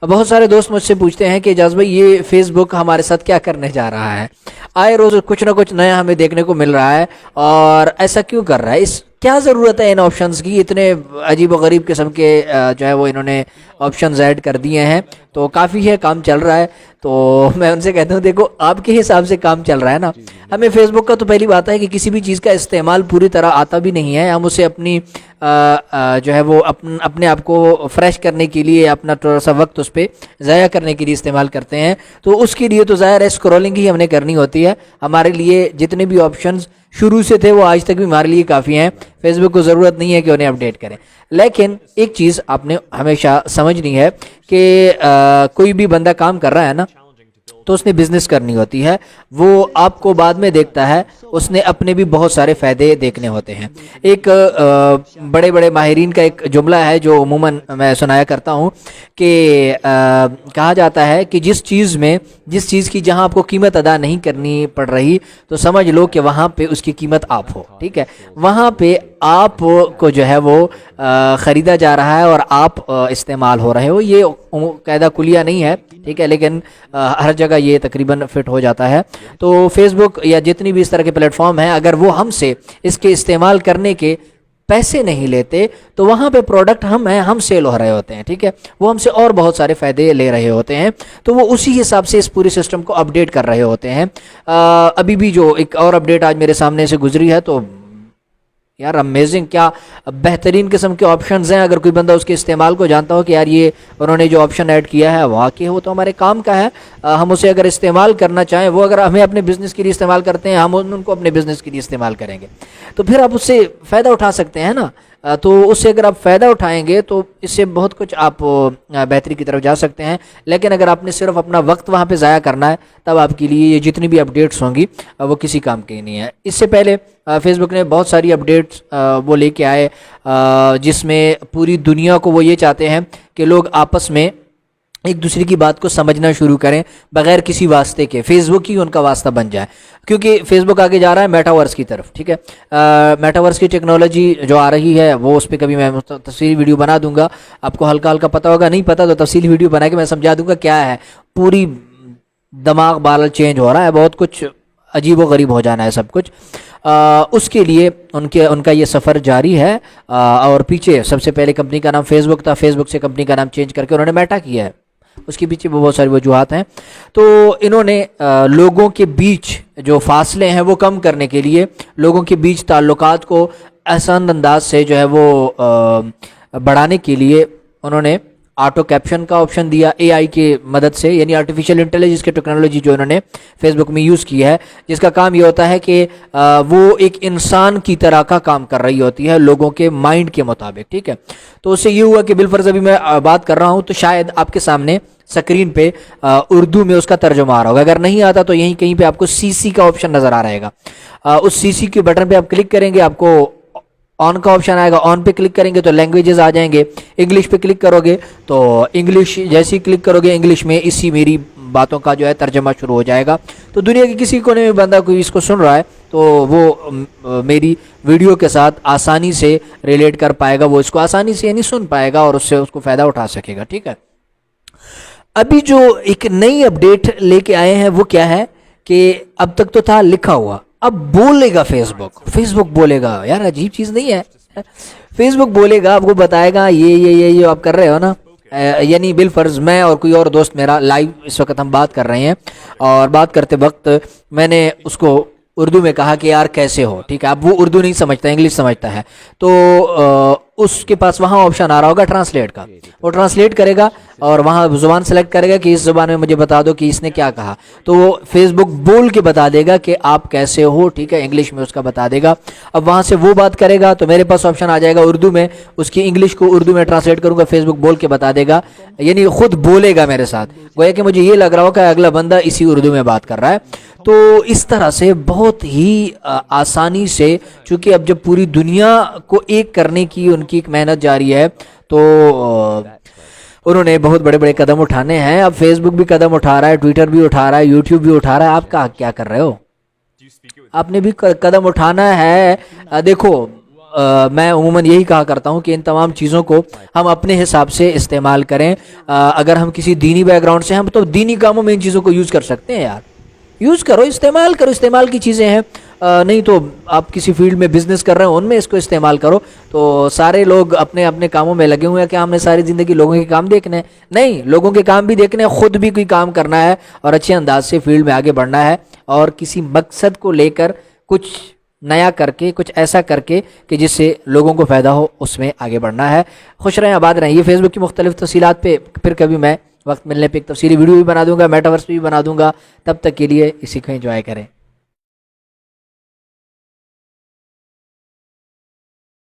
بہت سارے دوست مجھ سے پوچھتے ہیں کہ اجاز بھائی یہ فیس بک ہمارے ساتھ کیا کرنے جا رہا ہے، آئے روز کچھ نہ کچھ نیا ہمیں دیکھنے کو مل رہا ہے، اور ایسا کیوں کر رہا ہے، اس کیا ضرورت ہے ان آپشنز کی، اتنے عجیب و غریب قسم کے جو ہے وہ انہوں نے آپشنز ایڈ کر دیے ہیں، تو کافی ہے کام چل رہا ہے۔ تو میں ان سے کہتا ہوں دیکھو آپ کے حساب سے کام چل رہا ہے نا، ہمیں فیس بک کا تو پہلی بات ہے کہ کسی بھی چیز کا استعمال پوری طرح آتا بھی نہیں ہے، ہم اسے اپنی جو ہے وہ اپنے آپ کو فریش کرنے کے لیے، اپنا تھوڑا سا وقت اس پہ ضائع کرنے کے لیے استعمال کرتے ہیں، تو اس کے لیے تو ظاہر ہے اسکرولنگ ہی ہم نے کرنی ہوتی ہے۔ ہمارے لیے جتنے بھی آپشنز شروع سے تھے وہ آج تک بھی ہمارے لیے کافی ہیں، فیس بک کو ضرورت نہیں ہے کہ انہیں اپڈیٹ کریں۔ لیکن ایک چیز آپ نے ہمیشہ سمجھنی ہے کہ کوئی بھی بندہ کام کر رہا ہے نا، تو اس نے بزنس کرنی ہوتی ہے، وہ آپ کو بعد میں دیکھتا ہے، اس نے اپنے بھی بہت سارے فائدے دیکھنے ہوتے ہیں۔ ایک بڑے بڑے ماہرین کا ایک جملہ ہے جو عموماً میں سنایا کرتا ہوں کہ کہا جاتا ہے کہ جس چیز کی جہاں آپ کو قیمت ادا نہیں کرنی پڑ رہی تو سمجھ لو کہ وہاں پہ اس کی قیمت آپ ہو، ٹھیک ہے، وہاں پہ آپ کو جو ہے وہ خریدا جا رہا ہے اور آپ استعمال ہو رہے ہو۔ یہ قاعدہ کلیہ نہیں ہے، ٹھیک ہے، لیکن ہر جگہ یہ تقریباً فٹ ہو جاتا ہے۔ تو فیس بک یا جتنی بھی اس طرح کے پلیٹ فارم ہیں، اگر وہ ہم سے اس کے استعمال کرنے کے پیسے نہیں لیتے تو وہاں پہ پروڈکٹ ہم سیل ہو رہے ہوتے ہیں، ٹھیک ہے، وہ ہم سے اور بہت سارے فائدے لے رہے ہوتے ہیں، تو وہ اسی حساب سے اس پورے سسٹم کو اپڈیٹ کر رہے ہوتے ہیں۔ ابھی بھی جو ایک اور اپڈیٹ آج میرے سامنے سے گزری ہے، تو یار امیزنگ، کیا بہترین قسم کے آپشنز ہیں۔ اگر کوئی بندہ اس کے استعمال کو جانتا ہو کہ یار یہ انہوں نے جو آپشن ایڈ کیا ہے واقعی وہ تو ہمارے کام کا ہے، ہم اسے اگر استعمال کرنا چاہیں، وہ اگر ہمیں اپنے بزنس کے لیے استعمال کرتے ہیں، ہم ان کو اپنے بزنس کے لیے استعمال کریں گے، تو پھر آپ اس سے فائدہ اٹھا سکتے ہیں نا۔ تو اس سے اگر آپ فائدہ اٹھائیں گے تو اس سے بہت کچھ آپ بہتری کی طرف جا سکتے ہیں۔ لیکن اگر آپ نے صرف اپنا وقت وہاں پہ ضائع کرنا ہے، تب آپ کے لیے یہ جتنی بھی اپڈیٹس ہوں گی وہ کسی کام کی نہیں ہے۔ اس سے پہلے فیس بک نے بہت ساری اپڈیٹس وہ لے کے آئے، جس میں پوری دنیا کو وہ یہ چاہتے ہیں کہ لوگ آپس میں ایک دوسرے کی بات کو سمجھنا شروع کریں بغیر کسی واسطے کے، فیس بک ہی ان کا واسطہ بن جائے، کیونکہ فیس بک آگے جا رہا ہے میٹاورس کی طرف، ٹھیک ہے، میٹاورس کی ٹیکنالوجی جو آ رہی ہے وہ اس پہ کبھی میں تفصیلی ویڈیو بنا دوں گا، آپ کو ہلکا ہلکا پتہ ہوگا، نہیں پتہ تو تفصیلی ویڈیو بنا کے میں سمجھا دوں گا کیا ہے، پوری دماغ بال چینج ہو رہا ہے، بہت کچھ عجیب و غریب ہو جانا ہے سب کچھ۔ اس کے لیے ان کا یہ سفر جاری ہے، اور پیچھے سب سے پہلے کمپنی کا نام فیس بک تھا، فیس بک سے کمپنی کا نام چینج کر کے انہوں نے میٹا کیا ہے، اس کے پیچھے بہت ساری وجوہات ہیں۔ تو انہوں نے لوگوں کے بیچ جو فاصلے ہیں وہ کم کرنے کے لیے، لوگوں کے بیچ تعلقات کو آسان انداز سے جو ہے وہ بڑھانے کے لیے انہوں نے آٹو کیپشن کا آپشن دیا، اے آئی کی مدد سے، یعنی آرٹیفیشیل انٹیلیجنس کی ٹیکنالوجی جو انہوں نے فیس بک میں یوز کی ہے، جس کا کام یہ ہوتا ہے کہ وہ ایک انسان کی طرح کا کام کر رہی ہوتی ہے لوگوں کے مائنڈ کے مطابق، ٹھیک ہے۔ تو اس سے یہ ہوا کہ بالفرض ابھی میں بات کر رہا ہوں تو شاید آپ کے سامنے سکرین پہ اردو میں اس کا ترجمہ آ رہا ہوگا، اگر نہیں آتا تو یہیں کہیں پہ آپ کو سی کا آپشن نظر آ رہے گا، اس سی کے بٹن پہ آپ کلک کریں گے، آپ کو آن کا آپشن آئے گا، آن پہ کلک کریں گے تو لینگویجز آ جائیں گے، انگلش پہ کلک کرو گے تو انگلش، جیسے ہی کلک کرو گے انگلش میں اسی میری باتوں کا جو ہے ترجمہ شروع ہو جائے گا، تو دنیا کے کسی کونے میں بندہ کوئی اس کو سن رہا ہے تو وہ میری ویڈیو کے ساتھ آسانی سے ریلیٹ کر پائے گا، وہ اس کو آسانی سے یعنی سن پائے گا اور اس سے اس کو فائدہ اٹھا سکے گا، ٹھیک ہے۔ ابھی جو ایک نئی اپڈیٹ لے کے آئے ہیں وہ کیا ہے کہ اب تک تو تھا لکھا ہوا، اب بولے گا فیس بک بولے گا، یار عجیب چیز نہیں ہے، فیس بک بولے گا، آپ کو بتائے گا یہ آپ کر رہے ہو نا، یعنی بالفرض میں اور کوئی اور دوست میرا لائیو اس وقت ہم بات کر رہے ہیں، اور بات کرتے وقت میں نے اس کو اردو میں کہا کہ یار کیسے ہو، ٹھیک ہے، اب وہ اردو نہیں سمجھتا، انگلش سمجھتا ہے، تو اس کے پاس وہاں آپشن آ رہا ہوگا ٹرانسلیٹ کا، وہ ٹرانسلیٹ کرے گا اور وہاں زبان سلیکٹ کرے گا کہ اس زبان میں مجھے بتا دو کہ اس نے کیا کہا، تو وہ فیس بک بول کے بتا دے گا کہ آپ کیسے ہو، ٹھیک ہے، انگلش میں اس کا بتا دے گا۔ اب وہاں سے وہ بات کرے گا تو میرے پاس آپشن آ جائے گا اردو میں، اس کی انگلش کو اردو میں ٹرانسلیٹ کروں گا، فیس بک بول کے بتا دے گا، یعنی خود بولے گا میرے ساتھ، گویا کہ مجھے یہ لگ رہا ہو کہ اگلا بندہ اسی اردو میں بات کر رہا ہے۔ تو اس طرح سے بہت ہی آسانی سے، چونکہ اب جب پوری دنیا کو ایک کرنے کی ان کی ایک محنت جاری ہے تو انہوں نے بہت بڑے بڑے قدم اٹھانے ہیں۔ اب فیس بک بھی قدم اٹھا رہا ہے، ٹویٹر بھی اٹھا رہا ہے، یوٹیوب بھی اٹھا رہا ہے، آپ کیا کر رہے ہو؟ آپ نے بھی قدم اٹھانا ہے۔ دیکھو میں عموماً یہی کہا کرتا ہوں کہ ان تمام چیزوں کو ہم اپنے حساب سے استعمال کریں. اگر ہم کسی دینی بیک گراؤنڈ سے ہم تو دینی کاموں میں ان چیزوں کو یوز کر سکتے ہیں یار. یوز کرو، استعمال کرو، استعمال کی چیزیں ہیں. نہیں تو آپ کسی فیلڈ میں بزنس کر رہے ہیں ان میں اس کو استعمال کرو. تو سارے لوگ اپنے اپنے کاموں میں لگے ہوئے ہیں کہ ہم نے ساری زندگی لوگوں کے کام دیکھنے ہیں. نہیں، لوگوں کے کام بھی دیکھنے ہیں، خود بھی کوئی کام کرنا ہے اور اچھے انداز سے فیلڈ میں آگے بڑھنا ہے اور کسی مقصد کو لے کر کچھ نیا کر کے، کچھ ایسا کر کے کہ جس سے لوگوں کو فائدہ ہو، اس میں آگے بڑھنا ہے. خوش رہیں، آباد رہیں. یہ فیس بک کی مختلف تفصیلات پہ پھر کبھی میں وقت ملنے پہ ایک تفصیلی ویڈیو بھی بنا دوں گا، میٹاورس بھی بنا دوں گا. تب تک کے لیے اسی کو انجوائے کریں.